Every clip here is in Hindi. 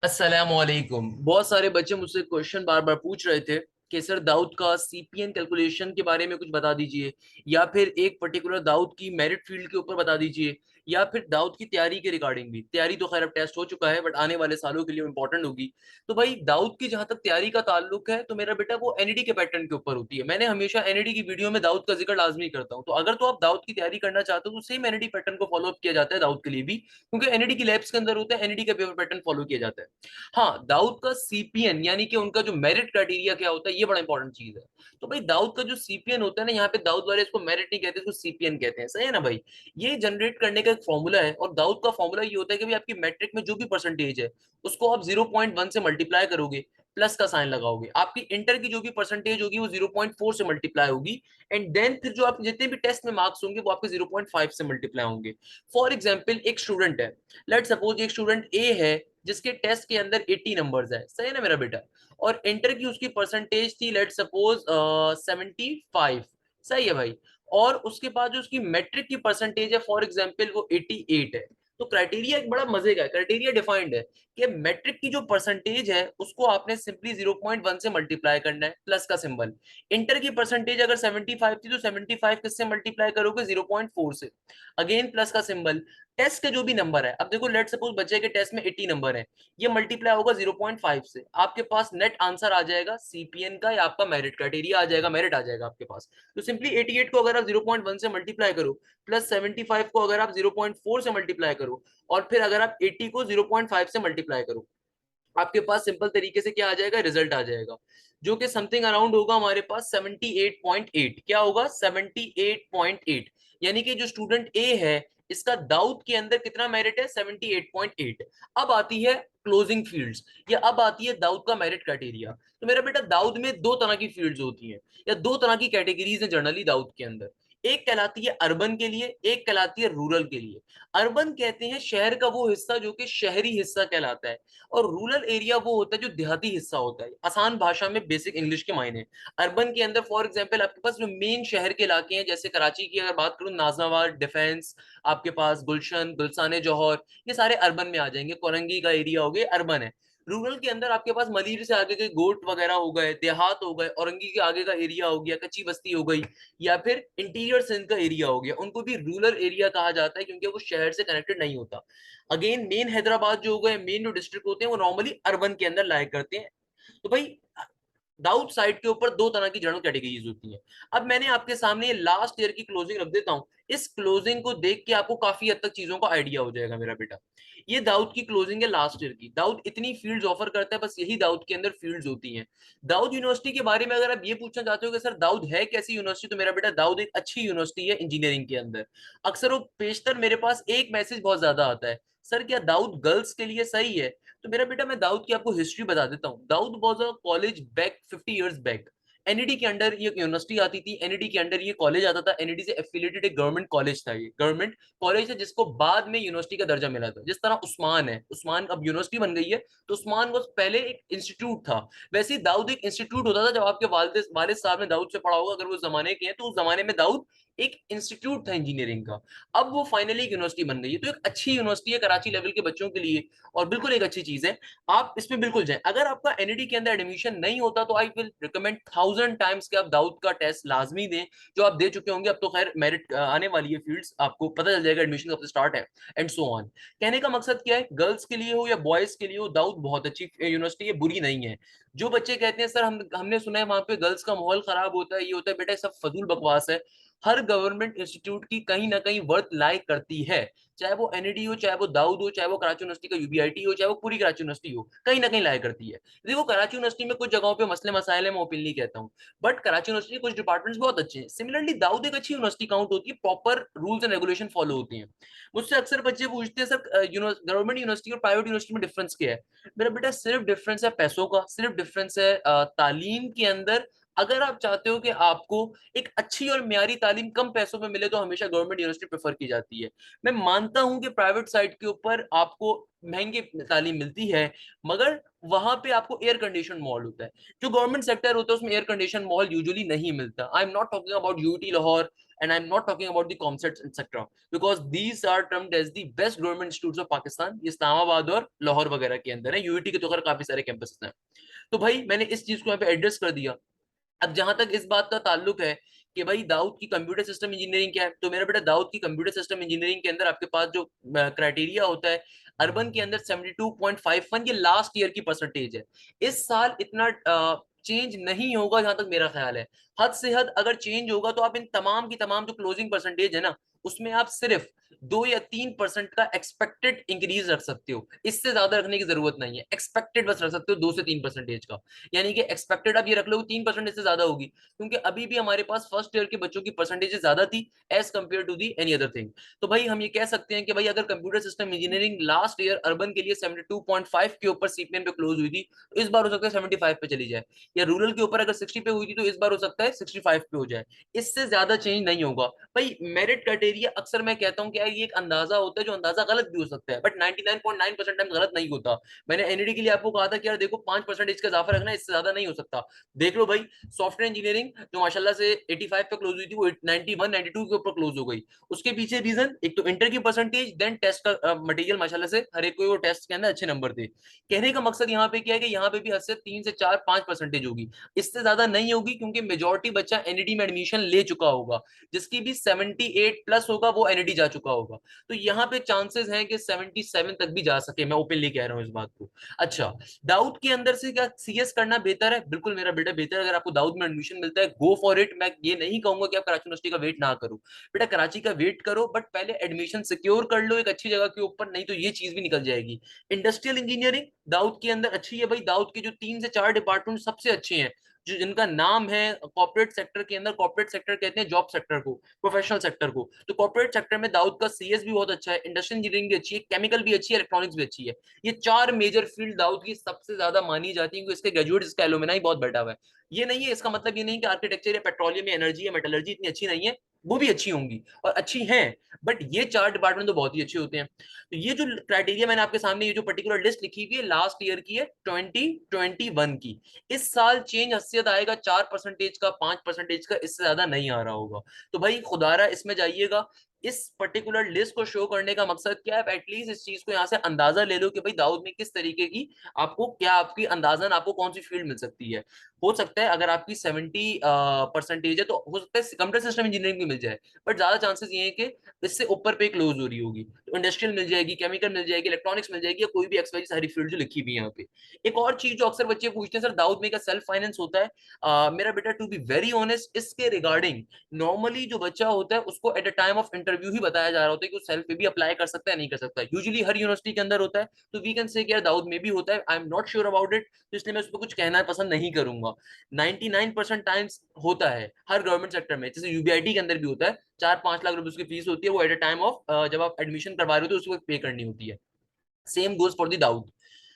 अस्सलामुअलैकुम। बहुत सारे बच्चे मुझसे क्वेश्चन बार बार पूछ रहे थे कि सर दाऊद का सीपीएन कैलकुलेशन के बारे में कुछ बता दीजिए, या फिर एक पर्टिकुलर दाऊद की मेरिट फील्ड के ऊपर बता दीजिए, या फिर दाऊद की तैयारी के रिगार्डिंग भी। तैयारी तो खैर अब टेस्ट हो चुका है, बट आने वाले सालों के लिए इंपॉर्टेंट होगी। तो भाई दाऊद की जहां तक तैयारी का ताल्लुक है, तो मेरा बेटा वो एनईडी के पैटर्न के ऊपर होती है। मैंने हमेशा एनईडी की वीडियो में दाऊद का जिक्र लाजमी करता हूँ। तो अगर तो आप दाऊद की तैयारी करना चाहते हो तो सेम एनईडी पैटर्न को फॉलो अप किया जाता है दाऊद के लिए भी, क्योंकि एनईडी की लैब्स के अंदर होता है, एनईडी का पेपर पैटर्न फॉलो किया जाता है। हाँ, दाऊद का सीपीएन यानी कि उनका जो मेरिट क्राइटेरिया क्या होता है, ये बड़ा इंपॉर्टेंट चीज है। तो भाई दाऊद का जो सीपीएन होता है ना, यहाँ पे दाऊद वाले इसको मेरिट नहीं कहते, इसको सीपीएन कहते हैं। सही है ना भाई? ये जनरेट करने का एक फॉर्मूला है, और दाऊद का फॉर्मूला ये होता है कि भाई आपकी मैट्रिक में जो भी परसेंटेज है उसको आप 0.1 से मल्टीप्लाई करोगे, प्लस का साइन लगाओगे। आपकी इंटर की जो भी परसेंटेज होगी वो 0.4 से मल्टीप्लाई होगी, एंड देन फिर जो आप जितने भी टेस्ट में मार्क्स होंगे वो आपके 0.5 से मल्टीप्लाई होंगे। फॉर एग्जाम्पल, एक स्टूडेंट है, लेट सपोज एक स्टूडेंट ए है जिसके टेस्ट के अंदर 80 नंबर्स है। सही है ना मेरा बेटा? और इंटर की उसकी परसेंटेज थी लेट सपोज 75। सही है भाई? और उसके बाद जो उसकी मैट्रिक की परसेंटेज है फॉर एग्जाम्पल वो 88 है। तो क्राइटेरिया एक बड़ा मजे का है, क्राइटेरिया डिफाइंड है कि मैट्रिक की जो परसेंटेज है उसको आपने सिंपली 0.1 से मल्टीप्लाई करना है, प्लस का सिंबल। इंटर की परसेंटेज अगर 75 थी तो 75 किससे मल्टीप्लाई करोगे? 0.4 से। अगेन प्लस का सिंबल। टेस्ट के जो भी नंबर है, अब देखो लेट सपोज बच्चे के टेस्ट में 80 नंबर है, ये मल्टीप्लाई होगा 0.5 से, आपके पास नेट आंसर आ जाएगा सीपीएन का, या आपका मेरिट क्राइटेरिया आ जाएगा, मेरिट आ जाएगा आपके पास। तो सिंपली 88 को अगर आप 0.1 से मल्टीप्लाई करो, प्लस 75 को अगर आप 0.4 से मल्टीप्लाई करो, और फिर अगर आप 80 को 0.5 से मल्टीप्लाई करो, आपके पास सिंपल तरीके से क्या आ जाएगा? रिजल्ट आ जाएगा, जो कि समथिंग अराउंड होगा हमारे पास 78.8। क्या होगा? 78.8। यानी कि जो स्टूडेंट ए है, इसका दाऊद के अंदर कितना मेरिट है? 78.8। अब आती है क्लोजिंग फील्ड्स, या अब आती है दाऊद का मेरिट क्राइटेरिया। तो मेरा बेटा दाऊद में दो तरह की फील्ड्स होती हैं, या दो तरह की कैटेगरीज हैं जनरली दाऊद के अंदर। एक कहलाती है अर्बन के लिए, एक कहलाती है रूरल के लिए। अर्बन कहते हैं शहर का वो हिस्सा जो कि शहरी हिस्सा कहलाता है, और रूरल एरिया वो होता है जो देहाती हिस्सा होता है। आसान भाषा में बेसिक इंग्लिश के मायने। अर्बन के अंदर फॉर एग्जांपल आपके पास जो मेन शहर के इलाके हैं, जैसे कराची की अगर बात करूं, नाजनाबाद, डिफेंस, आपके पास गुलशन, गुलसाने जौहर, ये सारे अर्बन में आ जाएंगे। कोरंगी का एरिया हो गया, अर्बन है। रूरल के अंदर आपके पास मलीर से आगे के गोट वगैरह हो गए, देहात हो गए, औरंगी के आगे का एरिया हो गया, कच्ची बस्ती हो गई, या फिर इंटीरियर सिंध का एरिया हो गया, उनको भी रूरल एरिया कहा जाता है क्योंकि वो शहर से कनेक्टेड नहीं होता। अगेन मेन हैदराबाद जो हो गए, मेन जो डिस्ट्रिक्ट होते हैं वो नॉर्मली अर्बन के अंदर लाया करते हैं। तो भाई दाऊद साइड के ऊपर दो तरह की जनरल कैटेगरीज होती हैं। अब मैंने आपके सामने लास्ट ईयर की क्लोजिंग रख देता हूं। इस क्लोजिंग को देख के आपको काफी हद तक चीजों का आइडिया हो जाएगा मेरा बेटा। ये दाऊद की क्लोजिंग है लास्ट ईयर की। दाऊद इतनी फील्ड्स ऑफर करता है, बस यही दाऊद के अंदर फील्ड्स होती हैं। दाऊद यूनिवर्सिटी के बारे में अगर आप ये पूछना चाहते हो कि सर दाऊद है कैसी यूनिवर्सिटी, तो मेरा बेटा दाऊद एक अच्छी यूनिवर्सिटी है इंजीनियरिंग के अंदर। अक्सर वो पेशतर मेरे पास एक मैसेज बहुत ज्यादा आता है, सर क्या दाऊद गर्ल्स के लिए सही है? तो मेरा बेटा मैं दाऊद की आपको हिस्ट्री बता देता हूँ। Dawood was a college back 50 years back. NED के अंडर ये यूनिवर्सिटी आती थी, एनईडी के अंडर ये कॉलेज आता था, एनईडी से एफिलिएटेड एक गवर्नमेंट कॉलेज था, ये गवर्नमेंट कॉलेज है जिसको बाद में यूनिवर्सिटी का दर्जा मिला था। जिस तरह उस्मान है, उस्मान अब यूनिवर्सिटी बन गई है, तो उस्मान वो पहले एक इंस्टीट्यूट था। वैसे ही दाऊद एक इंस्टीट्यूट होता था। जब आपके वालिद साहब ने दाऊद से पढ़ा होगा, अगर वो उस जमाने के हैं, तो उस जमाने में दाऊद एक इंस्टीट्यूट था इंजीनियरिंग का। अब वो फाइनली एक यूनिवर्सिटी बन गई है, तो एक अच्छी यूनिवर्सिटी है कराची लेवल के बच्चों के लिए, और बिल्कुल एक अच्छी चीज है। आप इसमें बिल्कुल जाएं। अगर आपका एनईडी के अंदर एडमिशन नहीं होता तो आई विल रिकमेंड 1000 टाइम्स कि आप दाऊद का टेस्ट लाजमी दें, जो आप दे चुके होंगे। अब तो खैर मेरिट आने वाली है, फील्ड्स आपको पता चल जाएगा एडमिशन कब से स्टार्ट है, एंड सो ऑन। कहने का मकसद क्या है, गर्ल्स के लिए हो या बॉयज के लिए हो, दाऊद बहुत अच्छी यूनिवर्सिटी है, बुरी नहीं है। जो बच्चे कहते हैं सर हमने सुना है वहां पे गर्ल्स का माहौल खराब होता है, ये होता है, बेटा सब फजूल बकवास है। हर गवर्नमेंट इंस्टीट्यूट की कहीं ना कहीं वर्थ लाइक करती है, चाहे वो एनईडी हो, चाहे वो दाऊद हो, चाहे वो कराची यूनिवर्सिटी का यूबीआईटी हो, चाहे वो पूरी कराची यूनिवर्सिटी हो, कहीं ना कहीं लाया करती है। देखो कराची यूनिवर्सिटी में कुछ जगहों पे मसले मसाइल है, मैं ओपनली कहता हूँ, बट कराची यूनिवर्सिटी के कुछ डिपार्टमेंट्स बहुत अच्छे हैं। सिमिलरली दाऊद एक अच्छी यूनिवर्सिटी काउंट होती है, proper rules and regulation follow होती हैं। मुझसे अक्सर बच्चे पूछते हैं सर गवर्नमेंट यूनिवर्सिटी और प्राइवेट यूनिवर्सिटी में डिफरेंस क्या है? मेरा बेटा सिर्फ डिफरेंस है पैसों का, सिर्फ डिफरेंस है तालीम के अंदर अगर आप चाहते हो कि आपको एक अच्छी और म्यारी तालीम कम पैसों में मिले तो हमेशा गवर्नमेंट यूनिवर्सिटी प्रेफर की जाती है। मैं मानता हूं कि प्राइवेट साइड के ऊपर आपको महंगी तालीम मिलती है, मगर वहां पे आपको एयर कंडीशन माहौल होता है। जो गवर्नमेंट सेक्टर होता है उसमें एयर कंडीशन माहौल यूजुअली नहीं मिलता। I am not talking about UT Lahore and I'm not talking about the ComSets etc. because these are termed as the best government institutes of Pakistan। ये इस्लामाबाद और लाहौर वगैरह के अंदर है, यूईटी के तो खैर काफी सारे कैंपस हैं। तो भाई मैंने इस चीज को यहाँ पे एड्रेस कर दिया। अब जहां तक इस बात का ताल्लुक है कि भाई दाऊद की कंप्यूटर सिस्टम इंजीनियरिंग क्या है, तो मेरा बेटा दाऊद की कंप्यूटर सिस्टम इंजीनियरिंग के अंदर आपके पास जो क्राइटेरिया होता है, अर्बन के अंदर 72.51 ये लास्ट ईयर की परसेंटेज है। इस साल इतना चेंज नहीं होगा जहां तक मेरा ख्याल है। हद से हद अगर चेंज होगा तो आप इन तमाम की तमाम जो क्लोजिंग परसेंटेज है ना, उसमें आप सिर्फ 2 या 3% का एक्सपेक्टेड इंक्रीज रख सकते हो, इससे ज्यादा रखने की जरूरत नहीं है। एक्सपेक्टेड बस रख सकते हो 2 से 3% का, यानी कि एक्सपेक्टेड आप ये रख लो 3% इससे ज्यादा होगी, क्योंकि अभी भी हमारे पास फर्स्ट ईयर के बच्चों की परसेंटेज ज्यादा थी as compared to the any other thing. तो भाई हम ये कह सकते हैं कि भाई अगर computer system engineering last year urban के लिए 72.5 के ऊपर सीपीएम पे क्लोज हुई थी, तो इस बार हो सकता है 75 पे चली जाए, या रूरल के ऊपर अगर 60 पे हुई थी तो इस बार हो सकता है 65 पे हो जाए। इससे ज्यादा चेंज नहीं होगा। भाई मेरिट क्राइटेरिया अक्सर मैं कहता हूँ कि यार ये एक अंदाजा होता है, जो अंदाजा गलत भी हो सकता है, बट 99.9% टाइम गलत नहीं होता। मैंने एनईडी के लिए आपको कहा था कि यार देखो 5% का इजाफा रखना, इससे ज्यादा नहीं हो सकता। देख लो भाई, सॉफ्टवेयर इंजीनियरिंग जो माशाल्लाह से 85 पे क्लोज हुई थी, वो 91 92 के ऊपर क्लोज हो गई। उसके पीछे रीजन एक तो इंटर की परसेंटेज, देन टेस्ट का मटेरियल माशाल्लाह से हर एक को वो टेस्ट के अंदर अच्छे नंबर थे। कहने का मकसद यहाँ पे क्या है कि यहाँ पे भी हद से 3 से 4 5% होगी, इससे ज्यादा नहीं होगी, क्योंकि मेजोरिटी बच्चा एनईडी में एडमिशन ले चुका होगा। जिसकी भी 78 प्लस होगा वो एनईडी जा चुका होगा। तो यहाँ पे चांसेस हैं कि 77 तक भी जा सके, मैं ओपनली कह रहा हूँ इस बात को। अच्छा, दाऊद के अंदर से क्या सीएस करना बेहतर है? बिल्कुल मेरा बेटा बेहतर है। अगर आपको दाऊद में एडमिशन मिलता है गो फॉर इट। मैं ये नहीं कहूंगा कि आप कराची यूनिवर्सिटी का वेट ना करो, बेटा कराची का वेट करो, बट पहले एडमिशन सिक्योर कर लो एक अच्छी जगह के ऊपर, नहीं तो ये चीज भी निकल जाएगी। इंडस्ट्रियल इंजीनियरिंग दाऊद के अंदर अच्छी है भाई। दाऊद के जो 3 से 4 डिपार्टमेंट सबसे अच्छे हैं, जो जिनका नाम है कॉर्पोरेट सेक्टर के अंदर, कॉर्पोरेट सेक्टर कहते हैं जॉब सेक्टर को, प्रोफेशनल सेक्टर को, तो कॉर्पोरेट सेक्टर में दाऊद का सीएस भी बहुत अच्छा है, इंडस्ट्रियल इंजीनियरिंग भी अच्छी है, केमिकल भी अच्छी है, इलेक्ट्रॉनिक्स भी अच्छी है। ये 4 मेजर फील्ड दाऊद की सबसे ज्यादा मानी जाती है, क्योंकि इसके ग्रेजुएट, इसका एलुमनाई बहुत बैठा हुआ है। ये नहीं है, इसका मतलब ये नहीं कि आर्किटेक्चर या पेट्रोलियम या एनर्जी या मेटलर्जी इतनी अच्छी नहीं है, वो भी अच्छी होंगी और अच्छी हैं, बट ये 4 डिपार्टमेंट तो बहुत ही अच्छे होते हैं। तो ये जो क्राइटेरिया मैंने आपके सामने, ये जो पर्टिकुलर लिस्ट लिखी हुई है लास्ट ईयर की है 2021 की, इस साल चेंज हसीियत आएगा 4% का, 5% का, इससे ज्यादा नहीं आ रहा होगा। तो भाई खुदारा इसमें जाइएगा। इस पर्टिकुलर लिस्ट को शो करने का मकसद क्या है? एटलीस्ट इस चीज को यहाँ से अंदाजा ले लो कि भाई दाऊद में किस तरीके की आपको, क्या आपकी अंदाजन आपको कौन सी फील्ड मिल सकती है। हो सकता है अगर आपकी 70% है तो हो सकता है कंप्यूटर सिस्टम इंजीनियरिंग भी मिल जाए, बट ज्यादा चांसेस ये है कि इससे ऊपर पे क्लोज हो रही होगी। तो इंडस्ट्रियल मिल जाएगी, केमिकल मिल जाएगी, इलेक्ट्रॉनिक्स मिल जाएगी, या कोई भी एक्सवाइज सारी फील्ड जो लिखी हुई है यहाँ पे। एक और चीज जो अक्सर बच्चे पूछते हैं, सर दाऊद में क्या सेल्फ फाइनेंस होता है? मेरा बेटा टू बी वेरी ऑनेस्ट इसके रिगार्डिंग, नॉर्मली जो बच्चा होता है उसको at a time of interview ही बताया जा रहा होता है कि वो सेल्फ पे भी अप्लाई कर सकता है नहीं कर सकता है। यूजुअली हर यूनिवर्सिटी के अंदर होता है, तो वी कैन से यार दाऊद में भी होता है। I am not sure about it, तो इसलिए मैं उस पर कुछ कहना पसंद नहीं करूंगा। 99% टाइम्स होता है हर गवर्नमेंट सेक्टर में, जैसे यूबीआईटी के अंदर भी होता है। 4-5 लाख रुपए उसकी फीस होती है, वो एट अ टाइम ऑफ जब आप एडमिशन करवा रहे हो तो उसको पे करनी होती है। Same goes for the Dawood.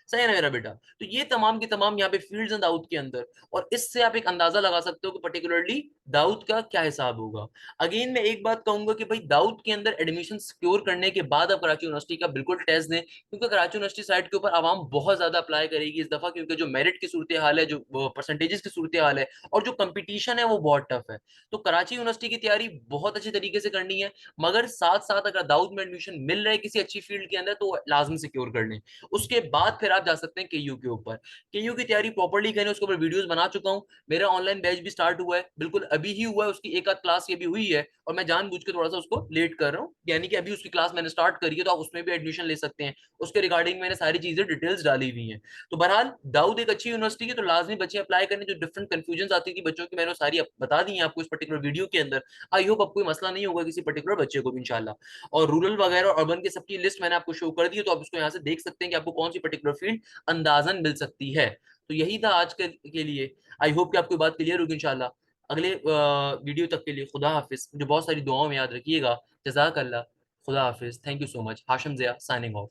सही है ना मेरा बेटा? तो ये तमाम की तमाम यहाँ पे फील्ड्स हैं दाऊद के अंदर, और इससे आप एक अंदाजा लगा सकते हो कि पर्टिकुलरली दाऊद का क्या हिसाब होगा। अगेन मैं एक बात कहूंगा कि भाई दाऊद के अंदर एडमिशन सिक्योर करने के बाद आप कराची यूनिवर्सिटी का बिल्कुल टेस्ट दें, क्योंकि कराची यूनिवर्सिटी साइड के ऊपर आवाम बहुत ज्यादा अप्लाई करेगी इस दफा, क्योंकि जो मेरिट की सूरत हाल है, जो परसेंटेजेस की सूरत हाल है, और जो कंपटीशन है वो बहुत टफ है। तो कराची यूनिवर्सिटी की तैयारी बहुत अच्छी तरीके से करनी है, मगर साथ साथ अगर दाऊद में एडमिशन मिल रहा है किसी अच्छी फील्ड के अंदर तो लाजमी सिक्योर कर लें। उसके बाद फिर आप जा सकते हैं केयू के ऊपर। केयू की तैयारी प्रॉपर्ली करें, उसके ऊपर वीडियोस बना चुका हूं। मेरा ऑनलाइन बैच भी स्टार्ट हुआ है, बिल्कुल अभी ही हुआ है, उसकी एक आध क्लास ये भी हुई है, और मैं जानबूझ के थोड़ा सा उसको लेट कर रहा हूँ, यानी कि अभी उसकी क्लास मैंने स्टार्ट करी है, तो आप उसमें भी एडमिशन ले सकते हैं। उसके रिगार्डिंग मैंने सारी चीजें डिटेल्स डाली हुई हैं। तो बहरहाल दाऊद एक अच्छी यूनिवर्सिटी है, तो लाजमी बच्चे अप्लाई करने। जो डिफरेंट कंफ्यूजन आती थी बच्चों की, मैंने सारी बता दी है आपको इस पर्टिकुलर वीडियो के अंदर। आई होप आपको कोई मसला नहीं होगा किसी पर्टिकुलर बच्चे को भी इंशाल्लाह। और रूरल वगैरह और अर्बन के सबकी लिस्ट मैंने आपको शो कर दी है, तो आप उसको यहाँ से देख सकते हैं कि आपको कौन सी पर्टिकुलर फील्ड अंदाजन मिल सकती है। तो यही था आज के लिए। आई होप कि आपको बात क्लियर होगी इंशाल्लाह। अगले वीडियो तक के लिए खुदा हाफिज, मुझे बहुत सारी दुआओं में याद रखिएगा। जजाक अल्लाह। खुदा हाफिज, thank you so much. Hashim Zia signing of.